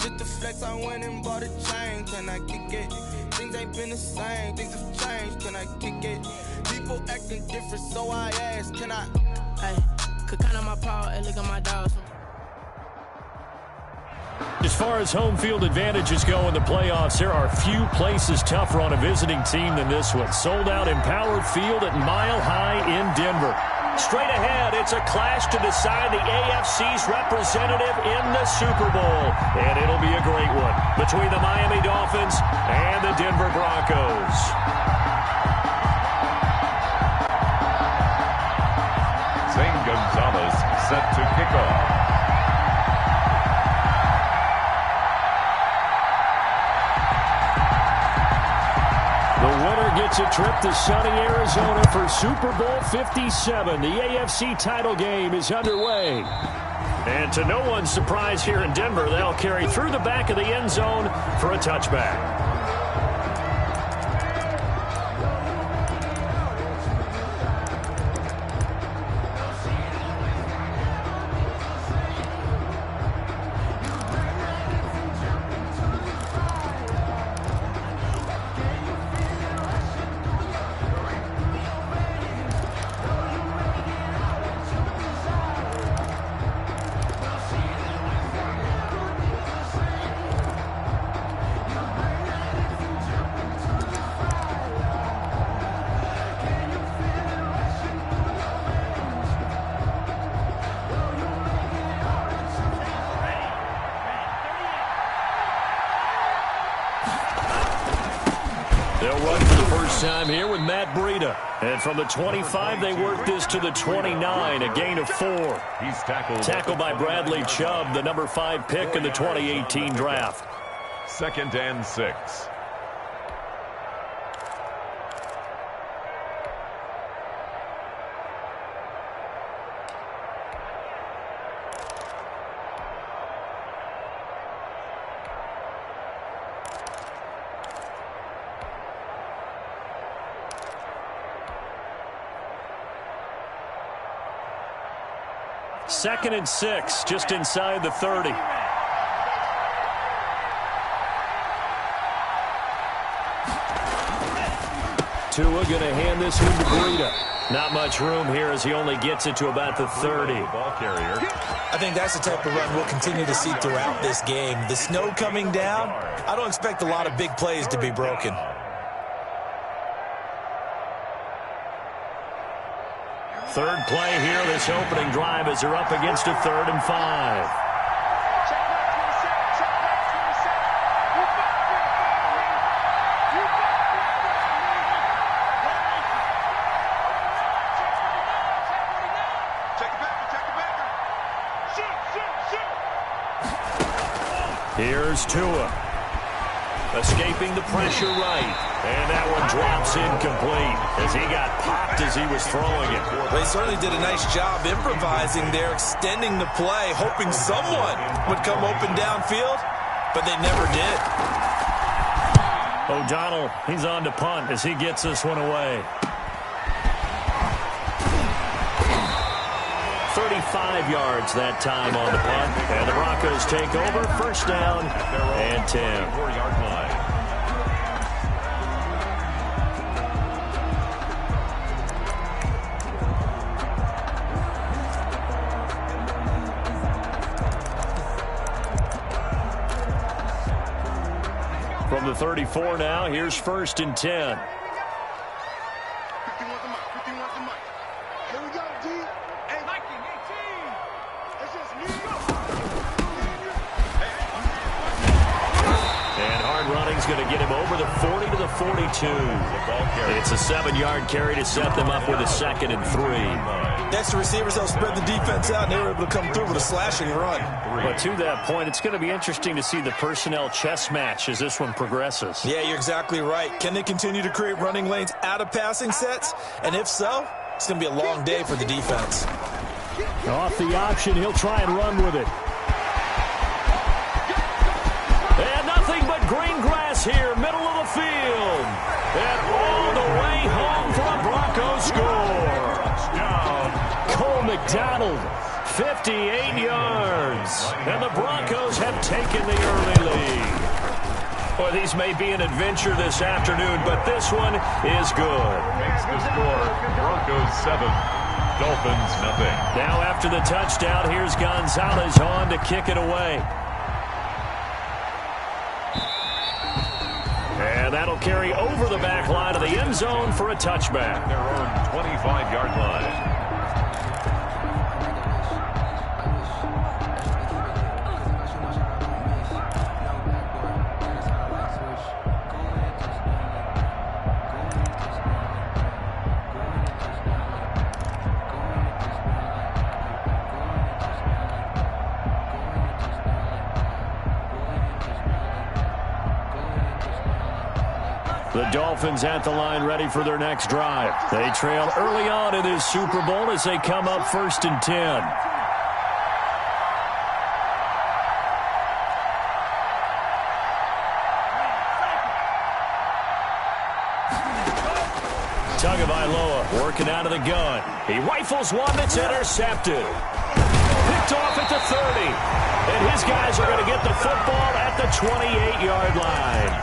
Just to flex, I went and bought a chain. Can I kick it? Things ain't been the same. Things have changed. Can I kick it? People acting different, so I asked, can I? Hey, could count on my power and look at my dogs. As far as home field advantages go in the playoffs, there are few places tougher on a visiting team than this one. Sold out Empower Field at Mile High in Denver. Straight ahead, it's a clash to decide the AFC's representative in the Super Bowl. And it'll be a great one between the Miami Dolphins and the Denver Broncos. Zane Gonzalez set to kick off. The winner gets a trip to sunny Arizona for Super Bowl 57. The AFC title game is underway. And to no one's surprise here in Denver, they'll carry through the back of the end zone for a touchback. They'll run for the first time here with Matt Breida. And from the 25, they work this to the 29, a gain of 4. He's Tackled by Bradley Chubb, the number 5 pick in the 2018 draft. 2nd and 6. Second and 6, just inside the 30. Tua going to hand this one to Breida. Not much room here as he only gets it to about the 30. Ball carrier. I think that's the type of run we'll continue to see throughout this game. The snow coming down, I don't expect a lot of big plays to be broken. Third play here, this opening drive as they're up against a 3rd and 5. Here's Tua. Escaping the pressure right. And that one drops incomplete as he got popped as he was throwing it. They certainly did a nice job improvising there, extending the play, hoping someone would come open downfield, but they never did. O'Donnell, he's on to punt as he gets this one away. 35 yards that time on the punt. And the Broncos take over, first down and 10. 4-yard line. From the 34 now, here's 1st and 10. Going to get him over the 40 to the 42. It's a 7-yard carry to set them up with a 2nd and 3. Extra receivers help spread the defense out, and they were able to come through with a slashing run. But to that point, it's going to be interesting to see the personnel chess match as this one progresses. Yeah, you're exactly right. Can they continue to create running lanes out of passing sets? And if so, it's going to be a long day for the defense. Off the option, he'll try and run with it. And nothing but green grass here, middle of the field. And all the way home for a Broncos score. Cole McDonald, 58 yards. And the Broncos have taken the early lead. Well, these may be an adventure this afternoon, but this one is good. Makes the score Broncos 7, Dolphins nothing. Now after the touchdown, here's Gonzalez on to kick it away. And that'll carry over the back line of the end zone for a touchback. Their own 25-yard line. The Dolphins at the line ready for their next drive. They trail early on in this Super Bowl as they come up 1st and 10. Tagovailoa working out of the gun. He rifles one that's intercepted. Picked off at the 30. And his guys are going to get the football at the 28-yard line.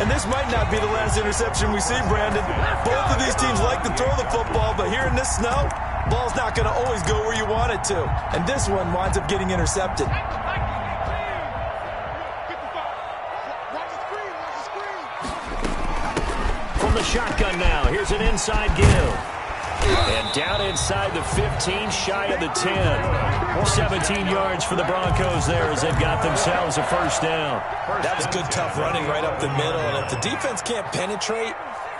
And this might not be the last interception we see, Brandon. Both of these teams like to throw the football, but here in this snow, ball's not going to always go where you want it to. And this one winds up getting intercepted. From the shotgun now, here's an inside give. And down inside the 15, shy of the 10. 17 yards for the Broncos there as they've got themselves a first down. That was good, tough running right up the middle. And if the defense can't penetrate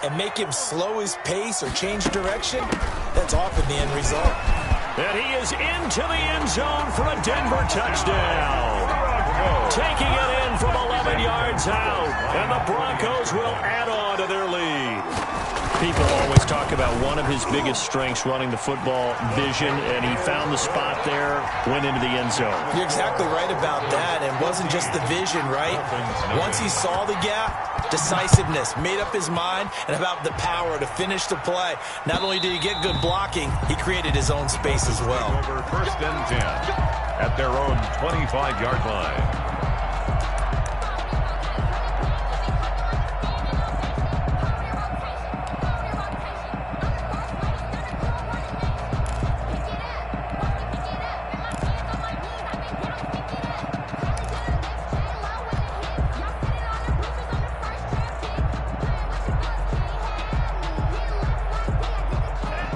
and make him slow his pace or change direction, that's often the end result. And he is into the end zone for a Denver touchdown. Taking it in from 11 yards out. And the Broncos will add on to their lead. People always talk about one of his biggest strengths running the football, vision, and he found the spot there, went into the end zone. You're exactly right about that. It wasn't just the vision, right? Once he saw the gap, decisiveness, made up his mind, and about the power to finish the play. Not only did he get good blocking, he created his own space as well. Over 1st and 10 at their own 25-yard line.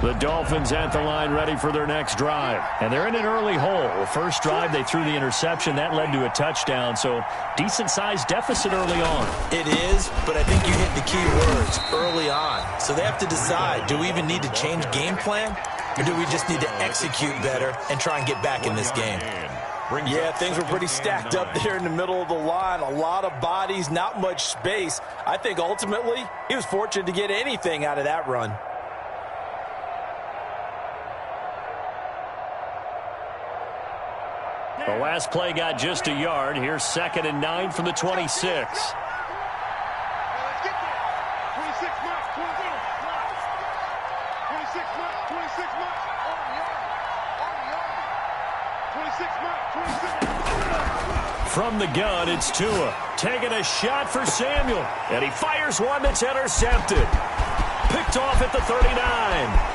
The Dolphins at the line ready for their next drive. And they're in an early hole. First drive, they threw the interception. That led to a touchdown. So decent-sized deficit early on. It is, but I think you hit the key words, early on. So they have to decide, do we even need to change game plan? Or do we just need to execute better and try and get back in this game? Yeah, things were pretty stacked up there in the middle of the line. A lot of bodies, not much space. I think ultimately he was fortunate to get anything out of that run. The last play got just a yard. Here's 2nd and 9 from the 26. From the gun, it's Tua. Taking a shot for Samuel. And he fires one that's intercepted. Picked off at the 39.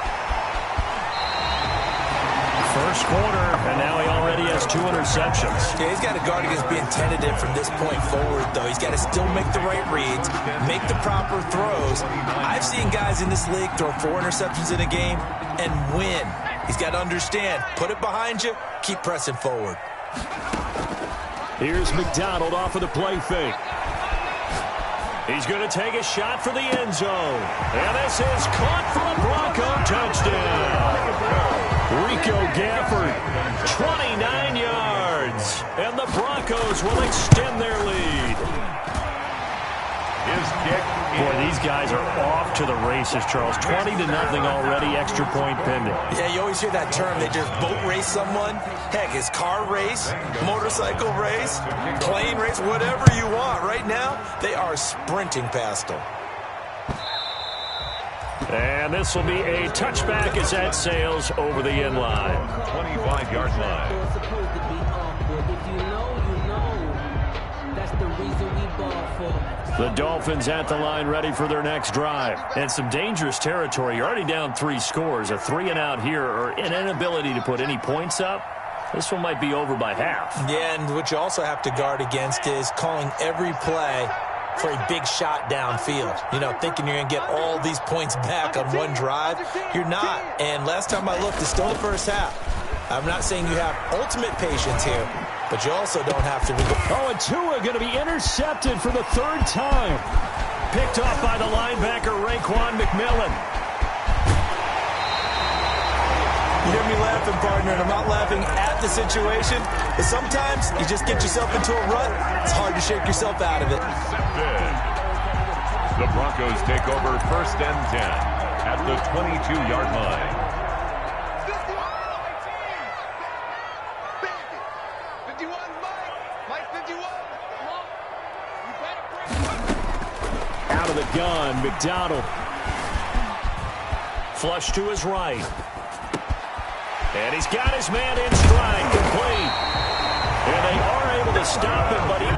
First quarter, and now he already has 2 interceptions. Yeah, he's got to guard against being tentative from this point forward, though. He's got to still make the right reads, make the proper throws. I've seen guys in this league throw 4 interceptions in a game and win. He's got to understand, put it behind you, keep pressing forward. Here's McDonald off of the play fake. He's going to take a shot for the end zone. And this is caught for a Bronco touchdown. Rico Gafford, 29 yards. And the Broncos will extend their lead. His kick. Boy, these guys are off to the races, Charles. 20-0 already, extra point pending. Yeah, you always hear that term. They just boat race someone. Heck, it's car race, motorcycle race, plane race, whatever you want. Right now, they are sprinting past them. And this will be a touchback as that sails over the end line. 25-yard line. It's supposed to be awkward. If you know, you know. That's the reason we ball The Dolphins at the line ready for their next drive. And some dangerous territory. You're already down 3 scores. A 3-and-out here or an inability to put any points up. This one might be over by half. Yeah, and what you also have to guard against is calling every play for a big shot downfield. You know, thinking you're going to get all these points back on one drive. You're not. And last time I looked, it's still the first half. I'm not saying you have ultimate patience here, but you also don't have to. Oh, and Tua going to be intercepted for the 3rd time. Picked off by the linebacker, Raekwon McMillan. You hear me laughing, partner, and I'm not laughing at the situation, but sometimes you just get yourself into a rut. It's hard to shake yourself out of it. The Broncos take over 1st and 10 at the 22-yard line. Out of the gun, McDonald. Flush to his right. And he's got his man in stride, complete. And they are able to stop him, but he...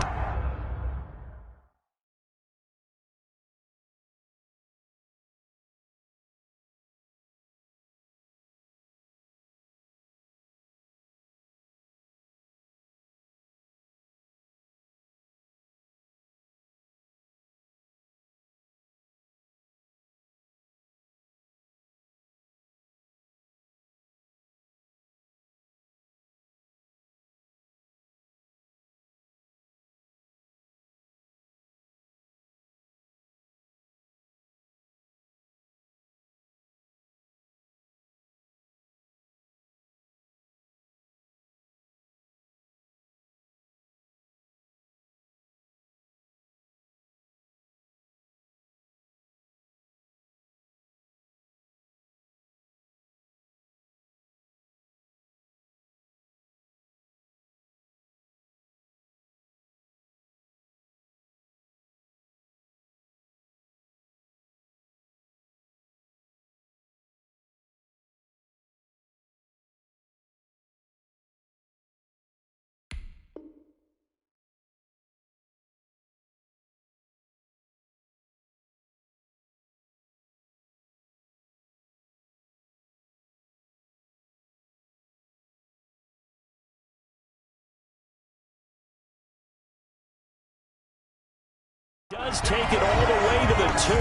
does take it all the way to the 2.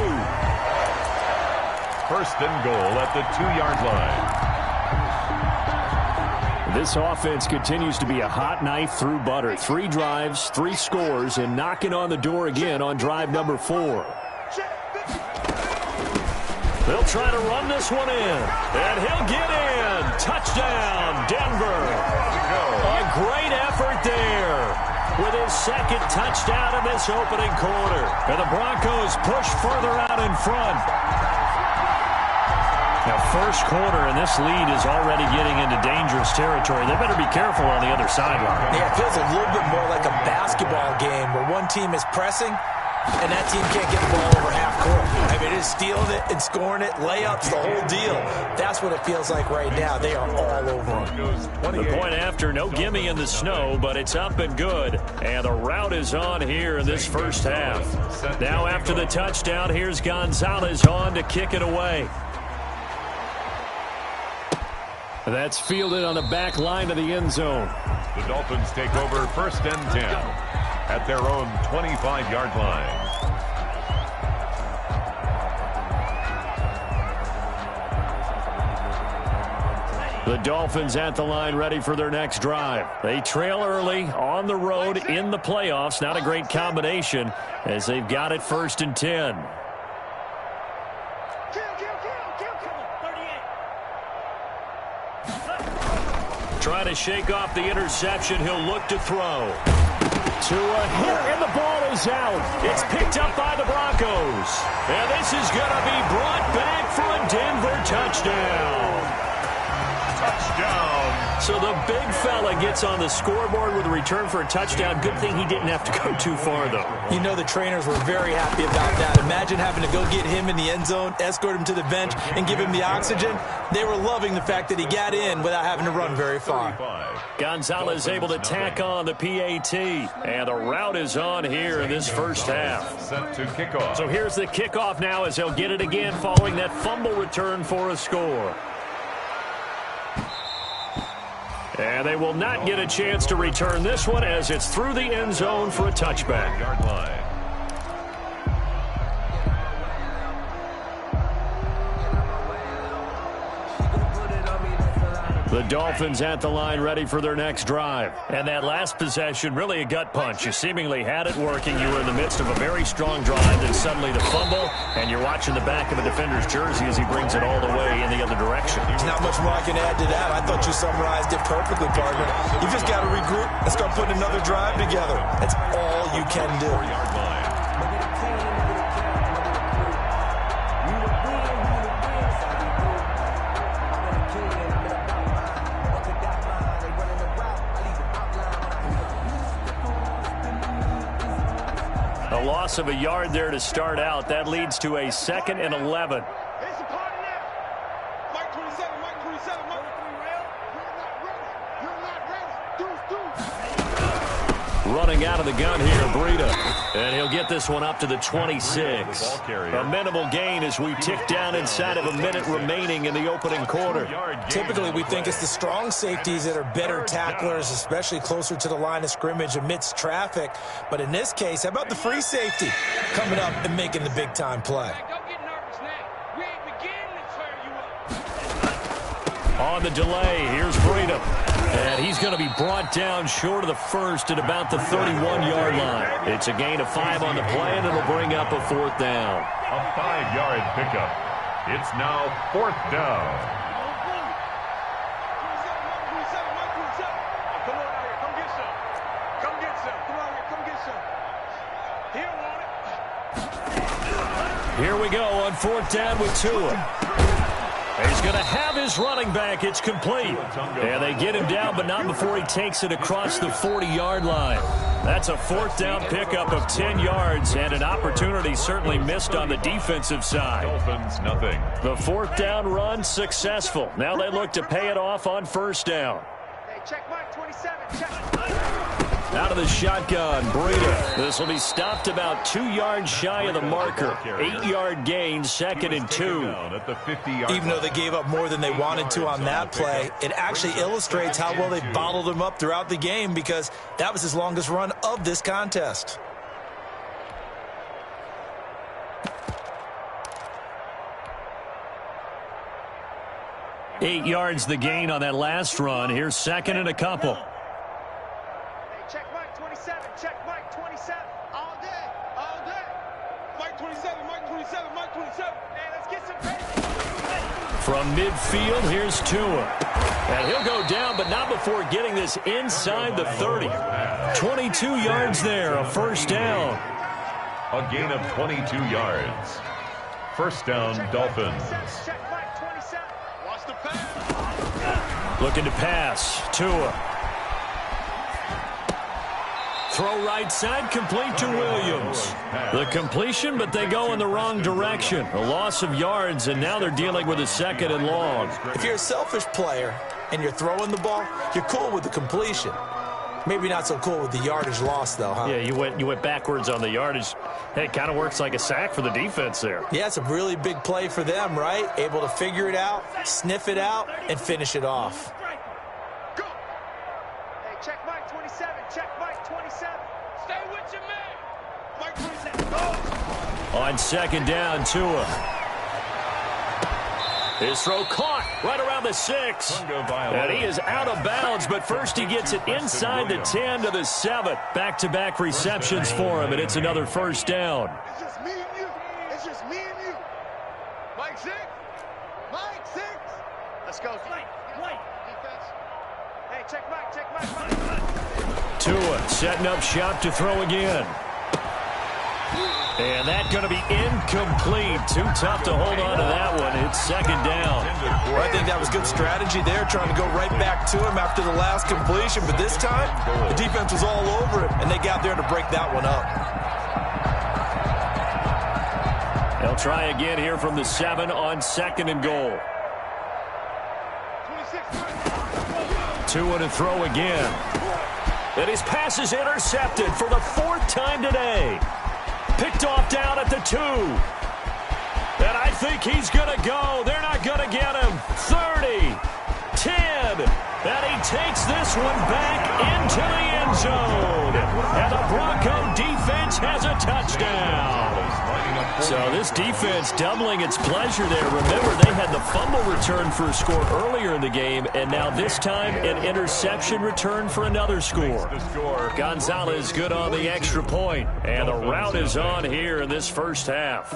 1st and goal at the 2-yard line. This offense continues to be a hot knife through butter. 3 drives, 3 scores, and knocking on the door again on drive number 4. They'll try to run this one in, and he'll get in. Touchdown, Denver. A great effort there with his 2nd touchdown in this opening quarter. And the Broncos push further out in front. Now, 1st quarter, and this lead is already getting into dangerous territory. They better be careful on the other sideline. Yeah, it feels a little bit more like a basketball game where one team is pressing and that team can't get the ball over half court. I mean, it's stealing it and scoring it, layups, the whole deal. That's what it feels like right now. They are all over them. The point after, no gimme in the snow, but it's up and good. And the route is on here in this 1st half. Now after the touchdown, here's Gonzalez on to kick it away. That's fielded on the back line of the end zone. The Dolphins take over 1st and 10 at their own 25-yard line. The Dolphins at the line ready for their next drive. They trail early on the road in the playoffs. Not a great combination as they've got it 1st and 10. Trying to shake off the interception. He'll look to throw. To a hit, and the ball is out. It's picked up by the Broncos. And this is going to be brought back for a Denver touchdown. Touchdown, So the big fella gets on the scoreboard with a return for a touchdown. Good thing he didn't have to go too far, though. You know the trainers were very happy about that. Imagine having to go get him in the end zone, escort him to the bench, and give him the oxygen. They were loving the fact that he got in without having to run very far. Gonzalez able to tack on the PAT, and the route is on here in this first half. Set to kickoff. So here's the kickoff now as they'll get it again following that fumble return for a score. And they will not get a chance to return this one as it's through the end zone for a touchback. Yard line. The Dolphins at the line ready for their next drive. And that last possession, really a gut punch. You seemingly had it working. You were in the midst of a very strong drive, then suddenly the fumble, and you're watching the back of a defender's jersey as he brings it all the way in the other direction. There's not much more I can add to that. I thought you summarized it perfectly, partner. You just got to regroup and start putting another drive together. That's all you can do. Yard line. A loss of a yard there to start out. That leads to a 2nd and 11. Running out of the gun here, Breida. And he'll get this one up to the 26. A minimal gain as we tick down inside of a minute remaining in the opening quarter. Typically, we think it's the strong safeties that are better tacklers, especially closer to the line of scrimmage amidst traffic. But in this case, how about the free safety coming up and making the big-time play? On the delay, here's Breida. And he's going to be brought down short of the first at about the 31-yard line. It's a gain of 5 on the play, and it'll bring up a 4th down. A 5-yard pickup. It's now 4th down. Here we go on 4th down with Tua. He's going to have his running back. It's complete. And they get him down, but not before he takes it across the 40-yard line. That's a 4th down pickup of 10 yards and an opportunity certainly missed on the defensive side. Dolphins, nothing. The 4th down run successful. Now they look to pay it off on 1st down. Check mark 27. Check. Out of the shotgun, Breida. This will be stopped about 2 yards shy of the marker. 8-yard gain, 2nd and 2. Even though they gave up more than they wanted to on that play, it actually illustrates how well they bottled him up throughout the game because that was his longest run of this contest. Eight yards the gain on that last run. Here's 2nd and a couple. Check mark 27. Check mark 27. All day. All day. Mark 27. Mark 27. Mark 27. Hey, let's get some pace. From midfield, here's Tua. And he'll go down, but not before getting this inside the 30. 22 yards there, a 1st down. A gain of 22 yards. 1st down, Dolphins. Check mark 27. Watch the pass. Looking to pass. Tua. Throw right side, complete to Williams. The completion, but they go in the wrong direction. A loss of yards, and now they're dealing with a 2nd and long. If you're a selfish player and you're throwing the ball, you're cool with the completion. Maybe not so cool with the yardage loss, though, huh? Yeah, you went backwards on the yardage. Hey, it kind of works like a sack for the defense there. Yeah, it's a really big play for them, right? Able to figure it out, sniff it out, and finish it off. Go. Hey, check mark 27. Check mark 27. Stay with your man. Mark 27. Go. On 2nd down, Tua. His throw caught right around the 6. And he is out of bounds, but first he gets it inside the 10 to the 7. Back-to-back receptions for him, and it's another 1st down. It's just me and you. It's just me and you. Mike 6. Mike 6. Let's go. Play. Defense. Hey, check mark. Check mark. Tua setting up shop to throw again. And that's going to be incomplete. Too tough to hold on to that one. It's second down. Well, I think that was good strategy there, trying to go right back to him after the last completion. But this time, the defense was all over him, and they got there to break that one up. They'll try again here from the 7 on second and goal. 2 to throw again. And his pass is intercepted for the 4th time today. Picked off down at the 2. And I think he's going to go. They're not going to get him. 30, 10. And he takes this one back into the end zone. And the Bronco defense has a touchdown. So this defense doubling its pleasure there. Remember, they had the fumble return for a score earlier in the game, and now this time an interception return for another score. Gonzalez good on the extra point, and the route is on here in this first half.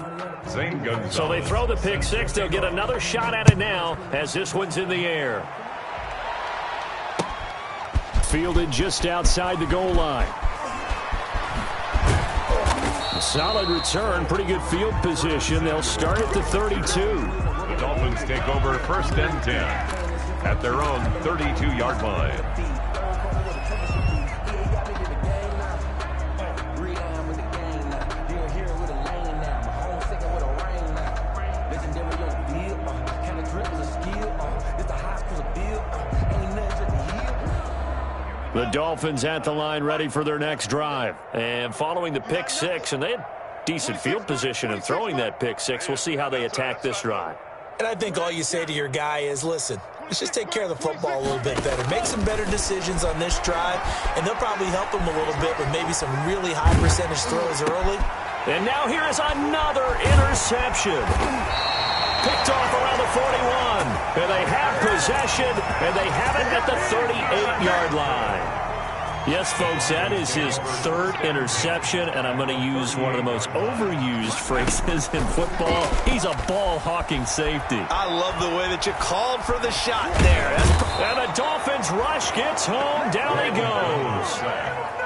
So they throw the pick 6. They'll get another shot at it now as this one's in the air. Fielded just outside the goal line. Solid return, pretty good field position. They'll start at the 32. The Dolphins take over 1st and 10 at their own 32-yard line. The Dolphins at the line ready for their next drive. And following the pick 6, and they had decent field position in throwing that pick 6. We'll see how they attack this drive. And I think all you say to your guy is, listen, let's just take care of the football a little bit better. Make some better decisions on this drive, and they'll probably help them a little bit with maybe some really high percentage throws early. And now here is another interception. Picked off around the 41. And they have possession, and they have it at the 38-yard line. Yes, folks, that is his 3rd interception, and I'm going to use one of the most overused phrases in football. He's a ball-hawking safety. I love the way that you called for the shot there. And the Dolphins rush gets home. Down he goes.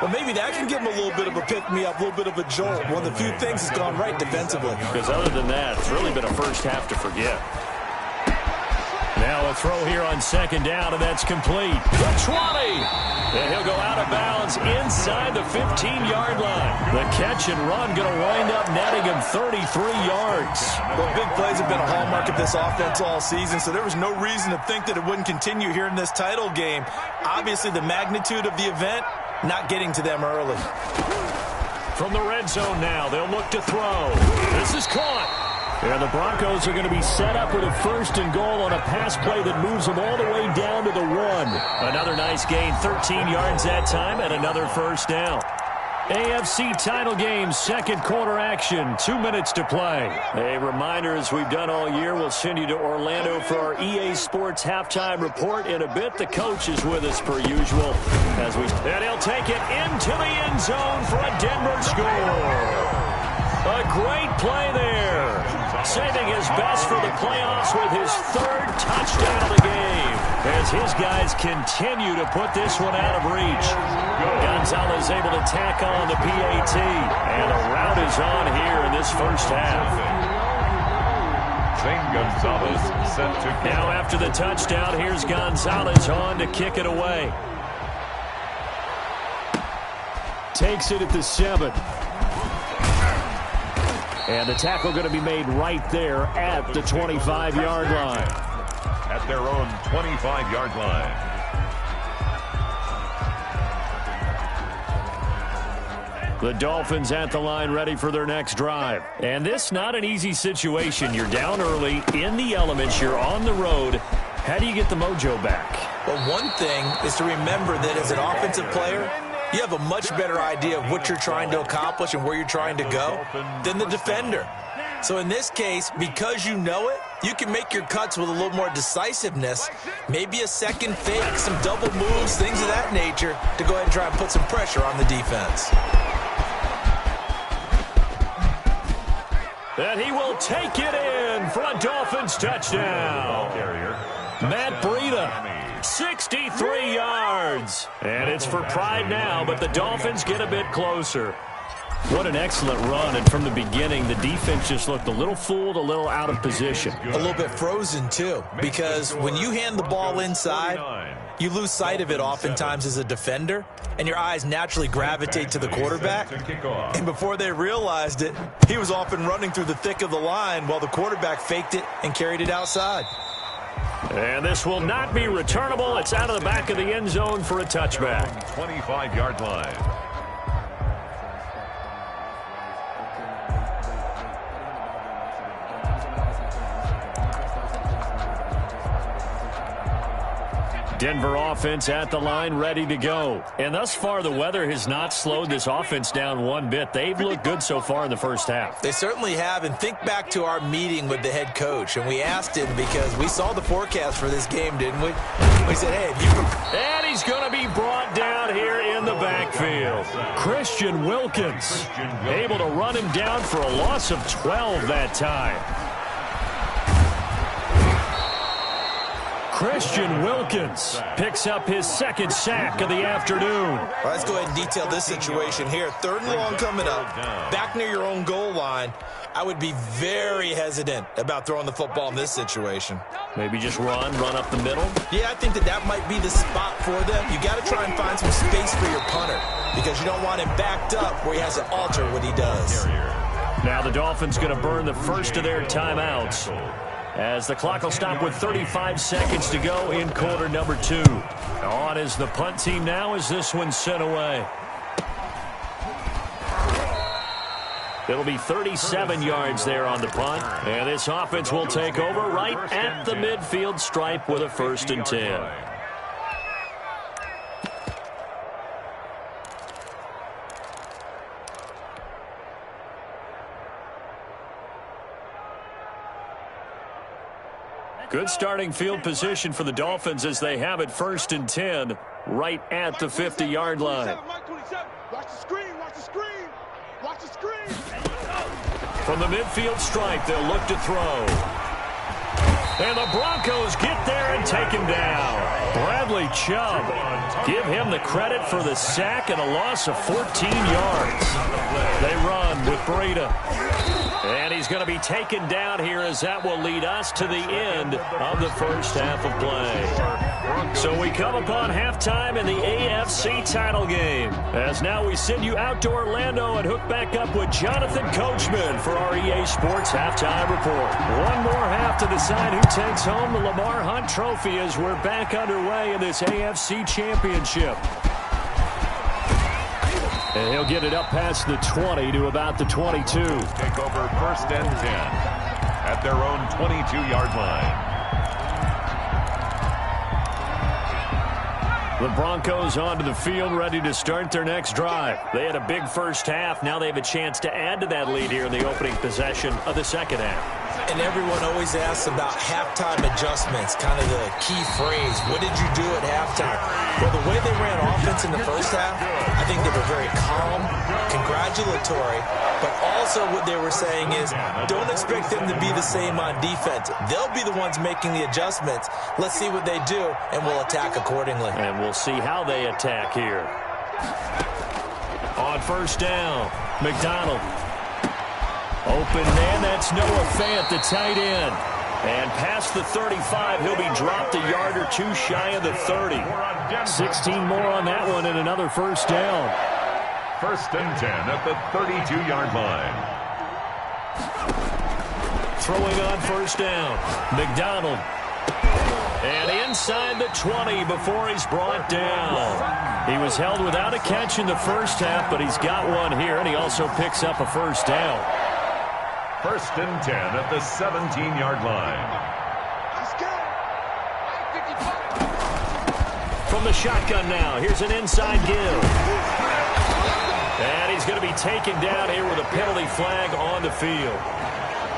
Well, maybe that can give him a little bit of a pick-me-up, a little bit of a jolt. One of the few things that's gone right defensively. Because other than that, it's really been a first half to forget. Now a throw here on second down, and that's complete. The 20. And he'll go out of bounds inside the 15-yard line. The catch and run going to wind up netting him 33 yards. Well, big plays have been a hallmark of this offense all season, so there was no reason to think that it wouldn't continue here in this title game. Obviously, the magnitude of the event not getting to them early. From the red zone now, they'll look to throw. This is caught. And the Broncos are going to be set up with a 1st and goal on a pass play that moves them all the way down to the 1. Another nice gain, 13 yards that time, and another first down. AFC title game, second quarter action, 2 minutes to play. A reminder, as we've done all year, we'll send you to Orlando for our EA Sports halftime report in a bit. The coach is with us per usual. And he'll take it into the end zone for a Denver score. A great play there. Saving his best for the playoffs with his 3rd touchdown of the game. As his guys continue to put this one out of reach. Gonzalez able to tack on the PAT. And the route is on here in this first half. Zane Gonzalez set to kick. Now after the touchdown, here's Gonzalez on to kick it away. Takes it at the 7. And the tackle going to be made right there at the 25-yard line. At their own 25-yard line. The Dolphins at the line ready for their next drive. And this not an easy situation. You're down early, in the elements, you're on the road. How do you get the mojo back? Well, one thing is to remember that as an offensive player, you have a much better idea of what you're trying to accomplish and where you're trying to go than the defender. So in this case, because you know it, you can make your cuts with a little more decisiveness, maybe a second fake, some double moves, things of that nature, to go ahead and try and put some pressure on the defense. And he will take it in for a Dolphins touchdown. Matt Breida, 63 yards. And it's for pride now, but the Dolphins get a bit closer. What an excellent run, and from the beginning, the defense just looked a little fooled, a little out of position. A little bit frozen, too, because when you hand the ball inside, you lose sight of it oftentimes as a defender, and your eyes naturally gravitate to the quarterback. And before they realized it, he was off and running through the thick of the line while the quarterback faked it and carried it outside. And this will not be returnable. It's out of the back of the end zone for a touchback. 25-yard line. Denver offense at the line, ready to go. And thus far, the weather has not slowed this offense down one bit. They've looked good so far in the first half. They certainly have, and think back to our meeting with the head coach, and we asked him because we saw the forecast for this game, didn't we? We said, hey, if you... And he's going to be brought down here in the backfield. Christian Wilkins able to run him down for a loss of 12 that time. Christian Wilkins picks up his second sack of the afternoon. Well, let's go ahead and detail this situation here. 3rd and long coming up, back near your own goal line. I would be very hesitant about throwing the football in this situation. Maybe just run up the middle? Yeah, I think that might be the spot for them. You got to try and find some space for your punter because you don't want him backed up where he has to alter what he does. Now the Dolphins going to burn the first of their timeouts, as the clock will stop with 35 seconds to go in quarter number 2. On is the punt team now as this one's sent away. It'll be 37 yards there on the punt. And this offense will take over right at the midfield stripe with a 1st and 10. Good starting field position for the Dolphins as they have it 1st and 10 right at the 50-yard line. Watch the screen, watch the screen, watch the screen. From the midfield stripe, they'll look to throw. And the Broncos get there and take him down. Bradley Chubb, give him the credit for the sack and a loss of 14 yards. They run with Breida. And he's going to be taken down here as that will lead us to the end of the first half of play. So we come upon halftime in the AFC title game. As now we send you out to Orlando and hook back up with Jonathan Coachman for our EA Sports Halftime Report. One more half to decide who takes home the Lamar Hunt Trophy as we're back underway in this AFC Championship. And he'll get it up past the 20 to about the 22. Take over 1st and 10 at their own 22-yard line. The Broncos onto the field, ready to start their next drive. They had a big first half. Now they have a chance to add to that lead here in the opening possession of the second half. And everyone always asks about halftime adjustments, kind of the key phrase. What did you do at halftime? Well, the way they ran offense in the first half, I think they were very calm, congratulatory, but also what they were saying is don't expect them to be the same on defense. They'll be the ones making the adjustments. Let's see what they do, and we'll attack accordingly. And we'll see how they attack here. On 1st down, McDonald. Open man, that's Noah Fant, the tight end. And past the 35, he'll be dropped a yard or two shy of the 30. 16 more on that one and another 1st down. 1st and 10 at the 32-yard line. Throwing on 1st down, McDonald. And inside the 20 before he's brought down. He was held without a catch in the first half, but he's got one here, and he also picks up a 1st down. 1st and 10 at the 17-yard line. From the shotgun now, here's an inside give. And he's going to be taken down here with a penalty flag on the field.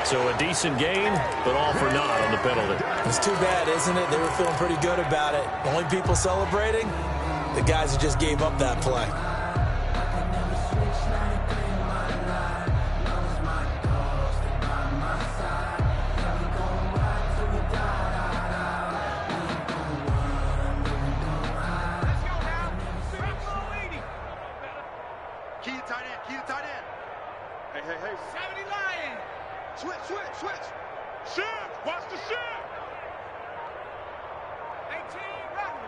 So a decent gain, but all for naught on the penalty. It's too bad, isn't it? They were feeling pretty good about it. The only people celebrating, the guys who just gave up that play. Key tight end, your tight end. Hey. 70 Lion. Switch. Shift. Watch the shift. 18 rattling.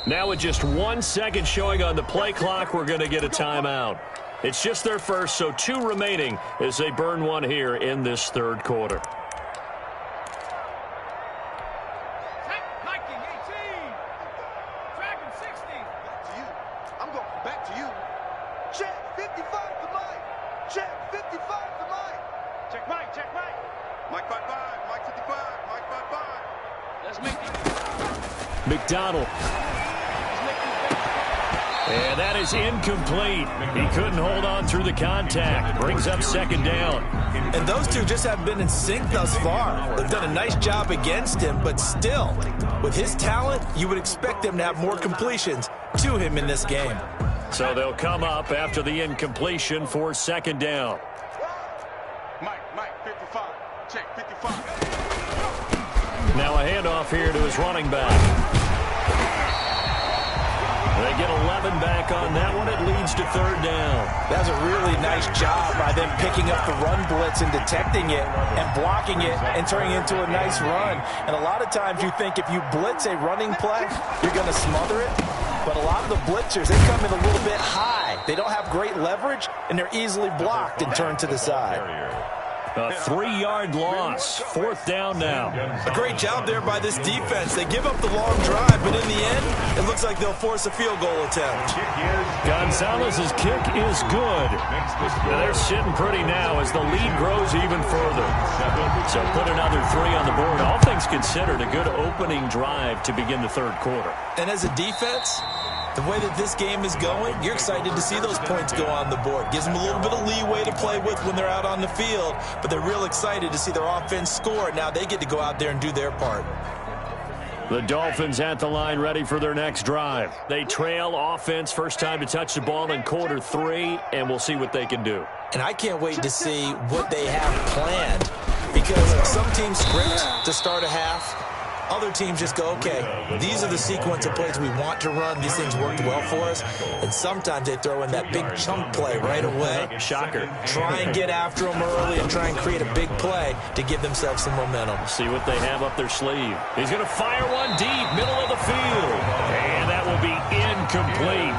Now with just 1 second showing on the play clock, we're going to get a timeout. It's just their first, so 2 remaining as they burn one here in this third quarter. Hiking 18. Dragon 60. Back to you. I'm going back to you. Check 55 for Mike. Check 55 for Mike. Check Mike. Mike 55. Mike 55. Mike 55. Let's make it. McDonald. And that is incomplete. He couldn't hold on through the contact. Brings up second down. And those two just haven't been in sync thus far. They've done a nice job against him, but still, with his talent, you would expect them to have more completions to him in this game. So they'll come up after the incompletion for second down. Mike 55. Check 55. Now a handoff here to his running back. They get 11 back on that one. It leads to third down. That's a really nice job by them picking up the run blitz and detecting it and blocking it and turning it into a nice run. And a lot of times you think if you blitz a running play, you're going to smother it. But a lot of the blitzers, they come in a little bit high. They don't have great leverage, and they're easily blocked and turned to the side. A 3-yard loss. Fourth down now. A great job there by this defense. They give up the long drive, but in the end, it looks like they'll force a field goal attempt. Gonzalez's kick is good. They're sitting pretty now as the lead grows even further. So put another 3 on the board. All things considered, a good opening drive to begin the third quarter. And as a defense, the way that this game is going, you're excited to see those points go on the board. Gives them a little bit of leeway to play with when they're out on the field, but they're real excited to see their offense score. Now they get to go out there and do their part. The Dolphins at the line ready for their next drive. They trail offense, first time to touch the ball in quarter 3, and we'll see what they can do. And I can't wait to see what they have planned, because some teams script to start a half. Other teams just go, okay, these are the sequence of plays we want to run. These things worked well for us. And sometimes they throw in that big chunk play right away. Shocker. Try and get after them early and try and create a big play to give themselves some momentum. See what they have up their sleeve. He's going to fire one deep, middle of the field. And that will be incomplete.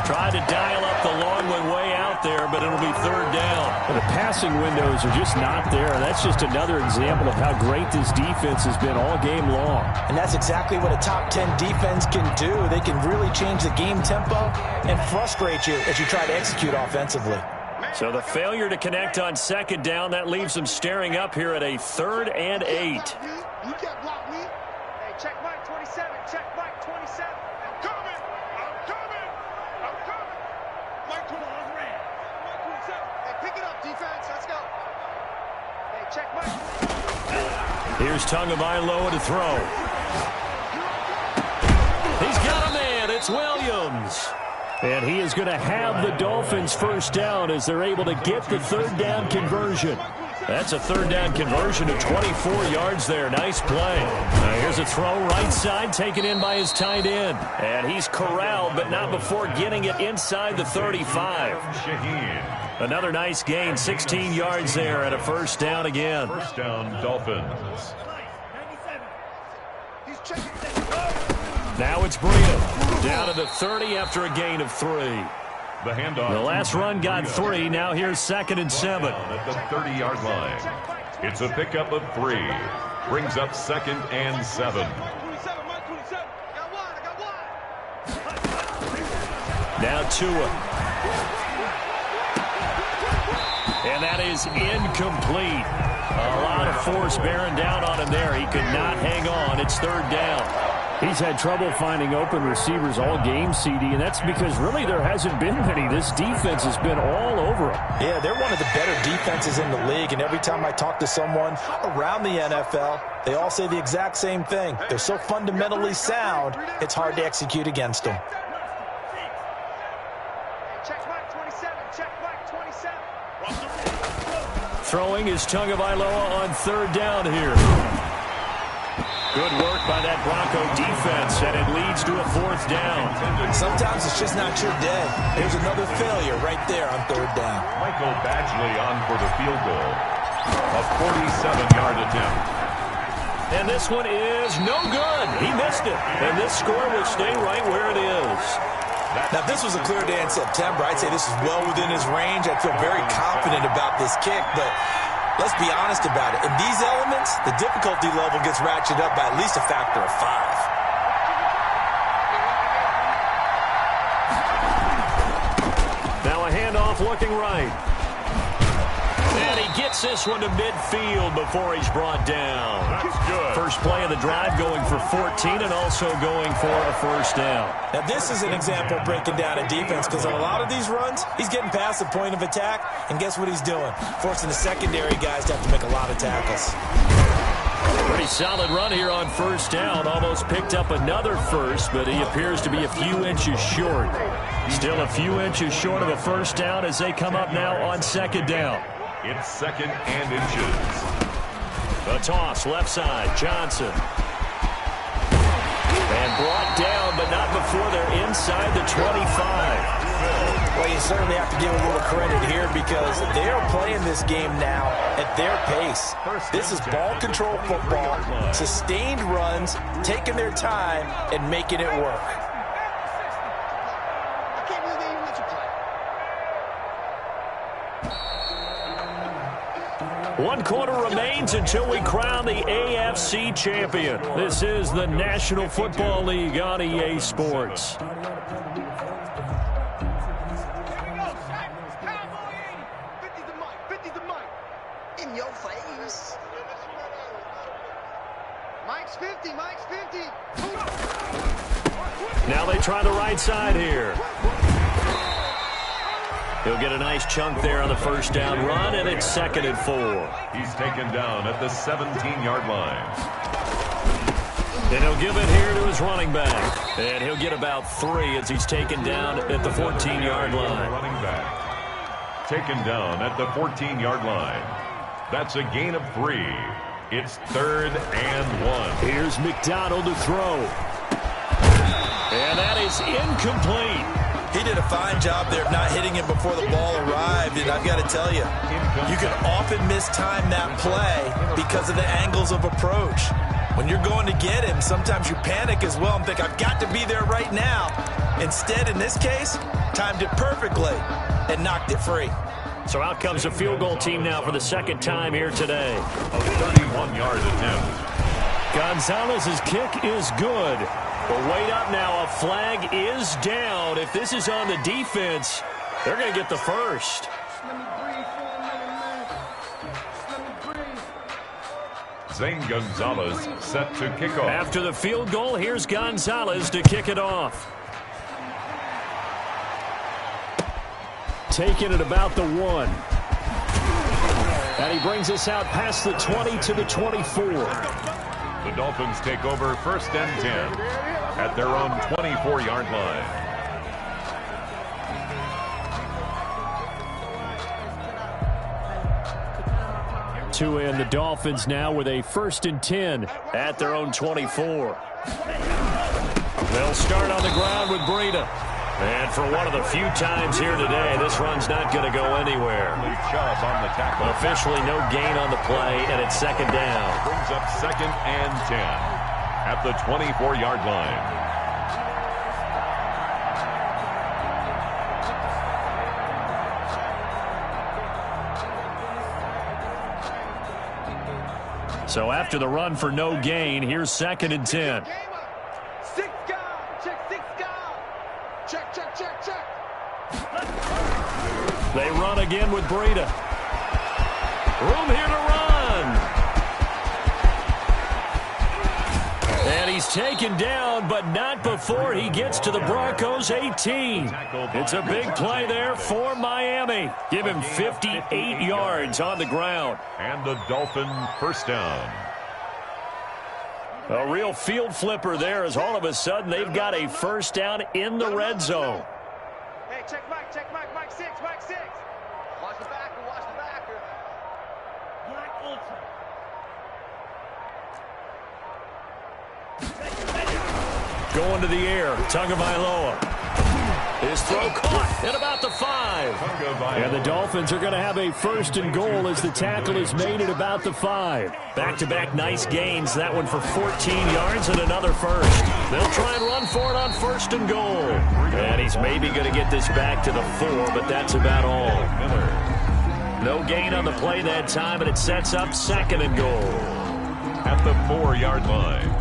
Tried to dial up the long one way out there, but it'll be third down. The passing windows are just not there. That's just another example of how great this defense has been all game long. And that's exactly what a top 10 defense can do. They can really change the game tempo and frustrate you as you try to execute offensively. So the failure to connect on second down, that leaves them staring up here at a 3rd and 8. You can't block me. Hey, check Mike 27. Check Mike 27. I'm coming. Mike 27. Hey, pick it up, defense. Let's go. Hey, check Mike. Here's Tagovailoa to throw. He's got a man. It's Williams. And he is going to have the Dolphins first down as they're able to get the third down conversion. That's a third down conversion of 24 yards there. Nice play. Here's a throw right side, taken in by his tight end. And he's corralled, but not before getting it inside the 35. Another nice gain, 16 yards there, and a first down again. First down, Dolphins. Now it's Breida. Down to the 30 after a gain of 3. The handoff. The last run got 3. Now here's 2nd and 7. At the 30-yard line. It's a pickup of 3. Brings up 2nd and 7. Now Tua. And that is incomplete. A lot of force bearing down on him there. He could not hang on. It's third down. He's had trouble finding open receivers all game, CD, and that's because really there hasn't been many. This defense has been all over him. Yeah, they're one of the better defenses in the league, and every time I talk to someone around the NFL, they all say the exact same thing. They're so fundamentally sound, it's hard to execute against them. Check Mike 27. Check Mike 27. Throwing is Tagovailoa on third down here. Good work by that Bronco defense, and it leads to a 4th down. Sometimes it's just not your day. Here's another failure right there on 3rd down. Michael Badgley on for the field goal. A 47-yard attempt. And this one is no good. He missed it. And this score will stay right where it is. Now, if this was a clear day in September, I'd say this is well within his range. I'd feel very confident about this kick, but let's be honest about it. In these elements, the difficulty level gets ratcheted up by at least a factor of 5. Now a handoff looking right. And he gets this one to midfield before he's brought down. That's good. First play of the drive going for 14 and also going for a 1st down. Now, this is an example of breaking down a defense because on a lot of these runs, he's getting past the point of attack, and guess what he's doing? Forcing the secondary guys to have to make a lot of tackles. Pretty solid run here on 1st down. Almost picked up another first, but he appears to be a few inches short. Still a few inches short of a 1st down as they come up now on 2nd down. It's 2nd and inches. The toss, left side, Johnson. And brought down, but not before they're inside the 25. Well, you certainly have to give a little credit here because they are playing this game now at their pace. This is ball control football, sustained runs, taking their time, and making it work. One quarter remains until we crown the AFC champion. This is the National Football League on EA Sports. In your face. Mike's 50, Mike's 50. Now they try the right side here. He'll get a nice chunk there on the 1st down run, and it's 2nd and 4. He's taken down at the 17-yard line. And he'll give it here to his running back. And he'll get about 3 as he's taken down at the 14-yard line. Running back taken down at the 14-yard line. That's a gain of 3. It's 3rd and 1. Here's McDonald to throw. And that is incomplete. He did a fine job there of not hitting him before the ball arrived, and I've got to tell you, you can often mistime that play because of the angles of approach. When you're going to get him, sometimes you panic as well and think, I've got to be there right now. Instead, in this case, timed it perfectly and knocked it free. So out comes a field goal team now for the 2nd time here today. A 31-yard attempt. Gonzalez's kick is good. But wait up now, a flag is down. If this is on the defense, they're going to get the first. Zane Gonzalez set to kick off. After the field goal, here's Gonzalez to kick it off. Taking it about the 1. And he brings us out past the 20 to the 24. The Dolphins take over 1st and 10 at their own 24-yard line. To end the Dolphins now with a 1st and 10 at their own 24. They'll start on the ground with Breida. And for one of the few times here today, this run's not going to go anywhere. Chubb on the tackle. Officially no gain on the play, and it's 2nd down. Brings up 2nd and 10 at the 24-yard line. So after the run for no gain, here's 2nd and 10. 6 guard. Check 6 guard. Check, check, check, check. They run again with Breida. Room here to run. And he's taken down, but not before he gets to the Broncos' 18. It's a big play there for Miami. Give him 58 yards on the ground. And the Dolphin 1st down. A real field flipper there as all of a sudden they've got a 1st down in the red zone. Hey, check Mike, Mike 6, Mike 6. Watch the backer, watch the backer. Black Ultra. Going to the air, Tagovailoa. His throw caught at about the 5. And the Dolphins are going to have a 1st and goal as the tackle is made at about the 5. Back-to-back nice gains. That one for 14 yards and another first. They'll try and run for it on 1st and goal. And he's maybe going to get this back to the 4, but that's about all. No gain on the play that time, and it sets up 2nd and goal. At the 4-yard line.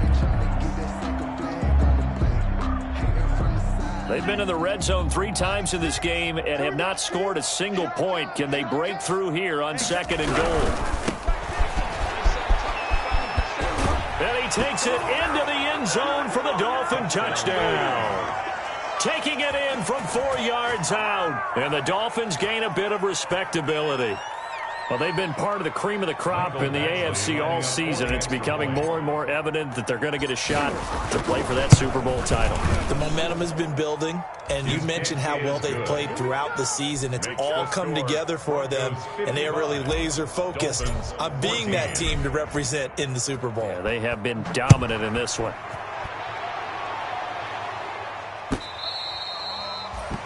They've been in the red zone 3 times in this game and have not scored a single point. Can they break through here on 2nd and goal? And he takes it into the end zone for the Dolphin touchdown. Taking it in from 4 yards out. And the Dolphins gain a bit of respectability. Well, they've been part of the cream of the crop in the AFC all season. It's becoming more and more evident that they're going to get a shot to play for that Super Bowl title. The momentum has been building, and you mentioned how well they've played throughout the season. It's all come together for them, and they are really laser-focused on being that team to represent in the Super Bowl. Yeah, they have been dominant in this one.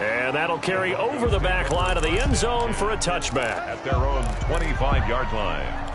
And that'll carry over the back line of the end zone for a touchback. At their own 25-yard line.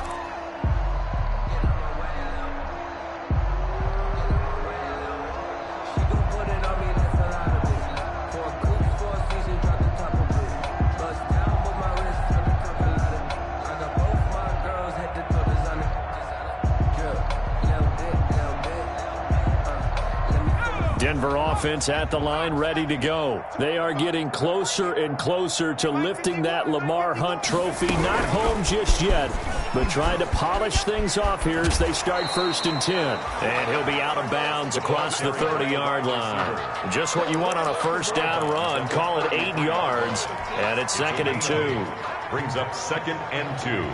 Denver offense at the line, ready to go. They are getting closer and closer to lifting that Lamar Hunt trophy. Not home just yet, but trying to polish things off here as they start 1st and 10. And he'll be out of bounds across the 30-yard line. Just what you want on a 1st down run. Call it 8 yards, and it's 2nd and 2. Brings up 2nd and 2.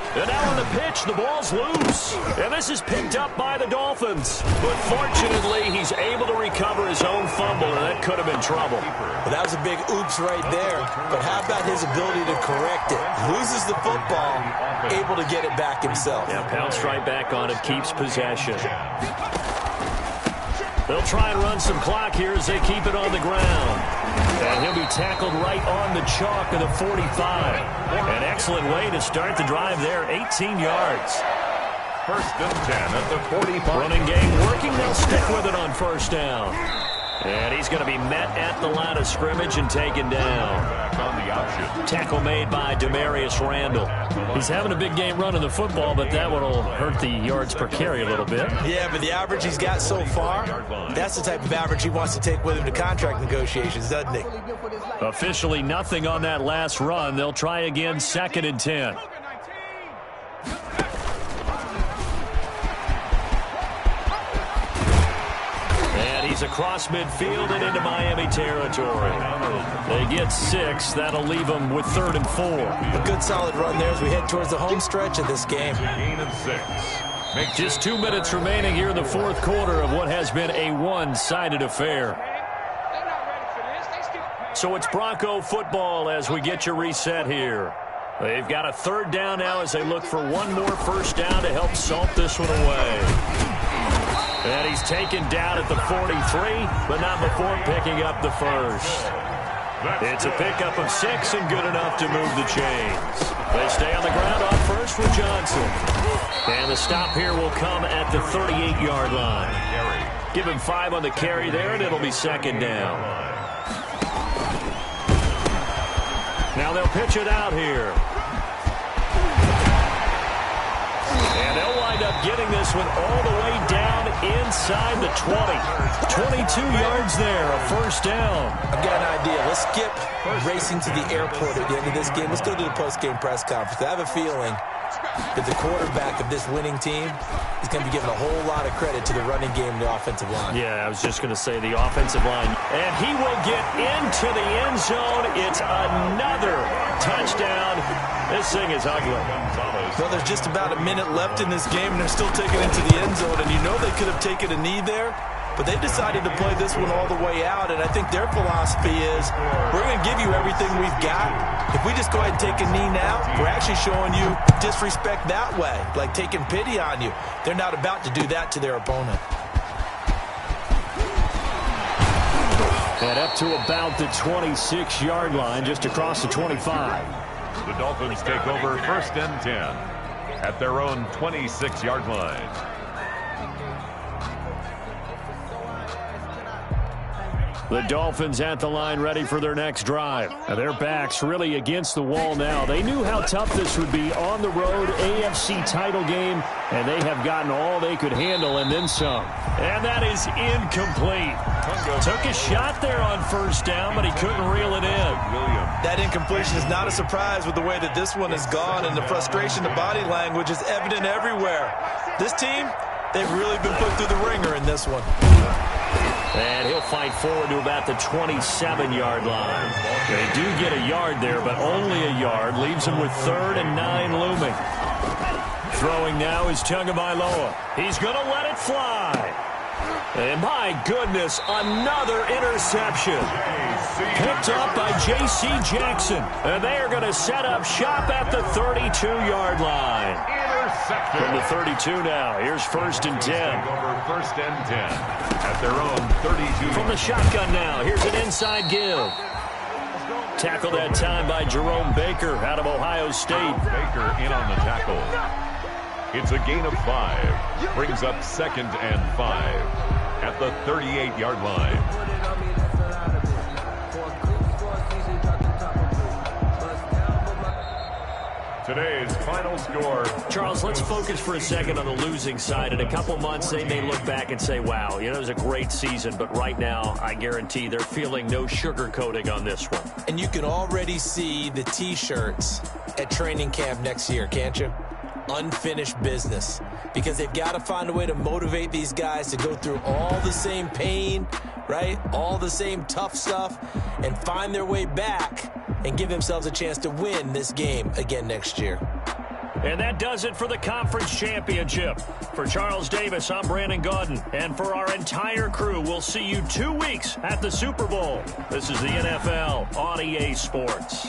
And now on the pitch, the ball's loose. And this is picked up by the Dolphins. But fortunately, he's able to recover his own fumble, and that could have been trouble. Well, that was a big oops right there. But how about his ability to correct it? Loses the football, able to get it back himself. Yeah, pounced right back on it, keeps possession. They'll try and run some clock here as they keep it on the ground. And he'll be tackled right on the chalk of the 45. An excellent way to start the drive there, 18 yards. 1st and 10 at the 45. Running game working, they'll stick with it on 1st down. And he's going to be met at the line of scrimmage and taken down. Back on the option. Tackle made by Demarius Randall. He's having a big game running the football, but that one will hurt the yards per carry a little bit. Yeah, but the average he's got so far, that's the type of average he wants to take with him to contract negotiations, doesn't he? Officially nothing on that last run. They'll try again, 2nd and 10. He's across midfield and into Miami territory. They get 6. That'll leave them with 3rd and 4. A good solid run there as we head towards the home stretch of this game. Gain of 6. Just 2 minutes remaining here in the 4th quarter of what has been a one-sided affair. So it's Bronco football as we get you reset here. They've got a 3rd down now as they look for one more 1st down to help salt this one away. And he's taken down at the 43, but not before picking up the 1st. It's a pickup of 6 and good enough to move the chains. They stay on the ground on 1st with Johnson. And the stop here will come at the 38-yard line. Give him 5 on the carry there, and it'll be 2nd down. Now they'll pitch it out here. And they'll wind up getting this one all the way down inside the 20. 22 yards there, a 1st down. I've got an idea. Let's skip racing to the airport at the end of this game. Let's go to the post-game press conference. I have a feeling that the quarterback of this winning team is going to be given a whole lot of credit to the running game and the offensive line. Yeah, I was just going to say the offensive line. And he will get into the end zone. It's another touchdown. This thing is ugly. Well, there's just about a minute left in this game, and they're still taking it to the end zone. And you know they could have taken a knee there, but they decided to play this one all the way out. And I think their philosophy is, we're going to give you everything we've got. If we just go ahead and take a knee now, we're actually showing you disrespect that way, like taking pity on you. They're not about to do that to their opponent. And up to about the 26-yard line, just across the 25. The Dolphins take over 1st and 10 at their own 26-yard line. The Dolphins at the line ready for their next drive. And their backs really against the wall now. They knew how tough this would be on the road, AFC title game, and they have gotten all they could handle and then some. And that is incomplete. Took a shot there on 1st down, but he couldn't reel it in. That incompletion is not a surprise with the way that this one has gone, and the frustration, the body language is evident everywhere. This team, they've really been put through the ringer in this one. And he'll fight forward to about the 27-yard line. They do get a yard there, but only a yard. Leaves him with 3rd and 9 looming. Throwing now is Tagovailoa. He's going to let it fly. And my goodness, another interception. Picked up by J.C. Jackson. And they are going to set up shop at the 32-yard line. From the 32 now, here's 1st and 10. Over 1st and 10 at their own 32. From the shotgun now, here's an inside give. Tackled that time by Jerome Baker out of Ohio State. Baker in on the tackle. It's a gain of 5. Brings up 2nd and 5 at the 38-yard line. Today's final score. Charles, let's focus for a second on the losing side. In a couple months, they may look back and say, wow, it was a great season. But right now, I guarantee they're feeling no sugarcoating on this one. And you can already see the T-shirts at training camp next year, can't you? Unfinished business. Because they've got to find a way to motivate these guys to go through all the same pain, right? All the same tough stuff, and find their way back and give themselves a chance to win this game again next year. And that does it for the conference championship. For Charles Davis, I'm Brandon Gaudin. And for our entire crew, we'll see you 2 weeks at the Super Bowl. This is the NFL on EA Sports.